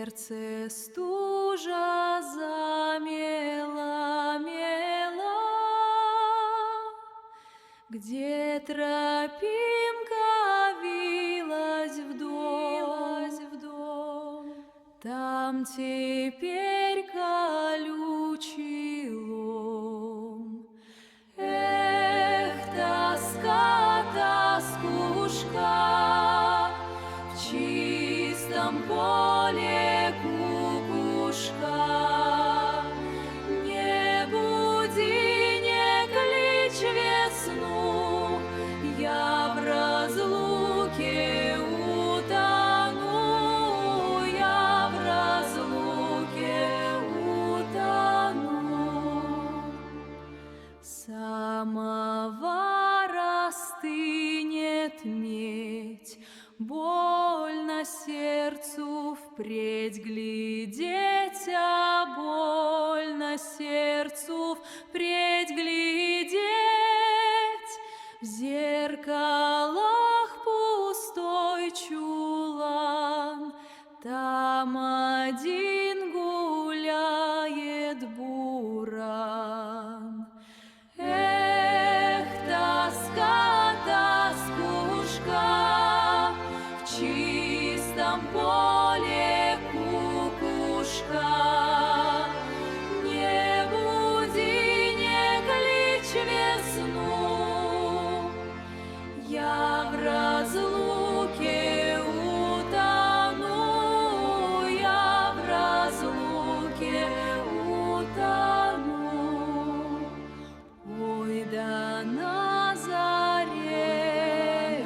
сердце стужа замела, мела, где тропинка вилась в дом, там теперь колючий лом. Эх, тоска, тоскушка, в чистом поле кукушка. Не буди, не кличь весну, я в разлуке утону, я в разлуке утону. Самовар остынет медь, больно сердцу впредь глядеть, а больно сердцу впредь глядеть. В зеркалах пустой чулан, там один гуляет буран. Эх, тоска, тоскушка, в чистом поле кукушка. Не буди, не кличь весну, я в разлуке утону, я в разлуке утону. Ой, да на заре,